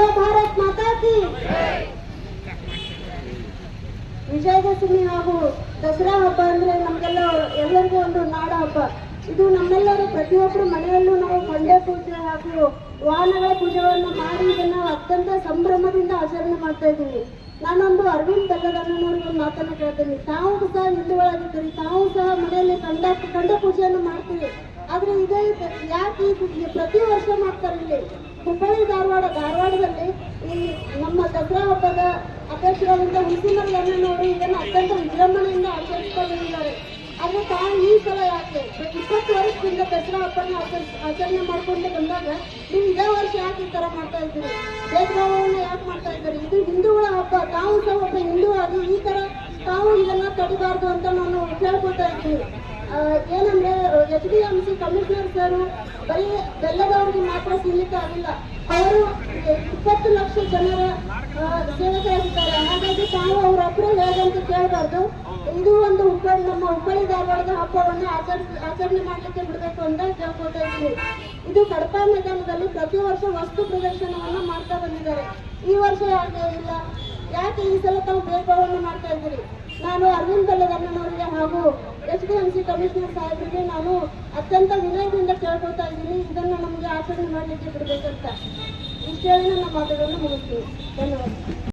बोलो भारत माता की ವಿಜಯದಶಮಿ ಹಾಗೂ ದಸರಾ ಹಬ್ಬ ಅಂದ್ರೆ ನಮಗೆಲ್ಲ ಎಲ್ಲರಿಗೂ ಒಂದು ನಾಡ ಹಬ್ಬ. ಇದು ನಮ್ಮೆಲ್ಲರೂ ಪ್ರತಿಯೊಬ್ಬರು ಮನೆಯಲ್ಲೂ ನಾವು ಬಂಡೆ ಪೂಜೆ ಹಾಗೂ ವಾಹನಗಳ ಪೂಜೆಯನ್ನು ಮಾಡಿ ಇದನ್ನು ಅತ್ಯಂತ ಸಂಭ್ರಮದಿಂದ ಆಚರಣೆ ಮಾಡ್ತಾ ಇದ್ದೀವಿ. ನಾನೊಂದು ಅರವಿಂದ್ ಬೆಲ್ಲದಣ್ಣನವರಿಗೆ ಒಂದು ಮಾತನ್ನು ಕೇಳ್ತೀನಿ. ತಾವು ಸಹ ಹಿಂದೂಗಳಾಗಿದ್ದೀರಿ, ತಾವು ಸಹ ಮನೆಯಲ್ಲಿ ಕಂಡ ಪೂಜೆಯನ್ನು ಮಾಡ್ತೀರಿ. ಆದ್ರೆ ಇದೇ ಯಾಕೆ ಪ್ರತಿ ವರ್ಷ ಮಾಡ್ತಾರೆ ಇಲ್ಲಿ ಹುಬ್ಬಳ್ಳಿ ಧಾರವಾಡದಲ್ಲಿ ಈ ನಮ್ಮ ದಸರಾ ಹಬ್ಬದ ಅಧ್ಯಕ್ಷರಾದಂಥ ಹುಣಸಿಮಲ್ ಅಣ್ಣನವರು ಇದನ್ನು ಅತ್ಯಂತ ವಿಜೃಂಭಣೆಯಿಂದ ಆಚರಿಸ್ತಾ ಬಂದಿದ್ದಾರೆ. ಆದ್ರೆ ತಾವು ಈ ಸಲ ಯಾಕೆ 20 ವರ್ಷದಿಂದ ದಸರಾ ಹಬ್ಬನ ಆಚರಣೆ ಮಾಡ್ಕೊಂಡು ಬಂದಾಗ ನೀವು ಇದೇ ವರ್ಷ ಯಾಕೆ ಈ ತರ ಮಾಡ್ತಾ ಇದ್ದೀರಿ, ಭೇದಭಾವವನ್ನು ಯಾಕೆ ಮಾಡ್ತಾ ಇದ್ದೀರಿ? ಇದು ಹಿಂದೂಗಳ ಹಬ್ಬ. ತಾವು ಸಹ ಒಬ್ಬ ಹಿಂದೂ ಆಗಿ ಈ ತರ ತಾವು ಇದನ್ನ ತಡಿಬಾರ್ದು ಅಂತ ನಾನು ಕೇಳ್ಕೊತಾ ಇದ್ದೀನಿ. ಏನಂದ್ರೆ HDMC ಕಮಿಷನರ್ ಸರ್ ಬರೀ ಬೆಲ್ಲದವ್ರಿಗೆ ಮಾತ್ರ ಸೀಮಿತ ಆಗಿಲ್ಲ, ಅವರು 20 ಲಕ್ಷ ಜನರ ಸೇವಕರಾಗಿದ್ದಾರೆ. ಹಾಗಾಗಿ ತಾವು ಅವರೊಬ್ಬರು ಹೇಗಂತ ಕೇಳಬಾರ್ದು. ಇದು ಒಂದು ನಮ್ಮ ಹುಬ್ಬಳ್ಳಿ ಧಾರವಾಡದ ಹಬ್ಬವನ್ನು ಆಚರಣೆ ಮಾಡಲಿಕ್ಕೆ ಬಿಡಬೇಕು ಅಂತ ಕೇಳ್ಕೊತಾ ಇದ್ದೀವಿ. ಇದು ಕಡಪ ಮೈದಾನದಲ್ಲಿ ಪ್ರತಿ ವರ್ಷ ವಸ್ತು ಪ್ರದರ್ಶನವನ್ನ ಮಾಡ್ತಾ ಬಂದಿದ್ದಾರೆ. ಈ ವರ್ಷ ಯಾಕೆ ಇಲ್ಲ, ಯಾಕೆ ಈ ಸಲ ತಾವು ಭೇದಭಾವವನ್ನು ಮಾಡ್ತಾ ಇದ್ದೀರಿ? ನಾನು ಅರವಿಂದ್ ಬೆಲ್ಲದಣ್ಣನವರಿಗೆ ಹಾಗೂ HDMC ಕಮಿಷನರ್ ಸಾಹೇಬರಿಗೆ ನಾನು ಅತ್ಯಂತ ವಿನಯದಿಂದ ಕೇಳ್ಕೊತಾ ಇದ್ದೀನಿ, ಇದನ್ನು ನಮಗೆ ಆಚರಣೆ ಮಾಡಲಿಕ್ಕೆ ಬಿಡಬೇಕಂತ. ಇಷ್ಟು ಹೇಳಿ ನನ್ನ ಮಾತುಗಳನ್ನು ಮುಗಿಸ್ತೀನಿ. ಧನ್ಯವಾದ.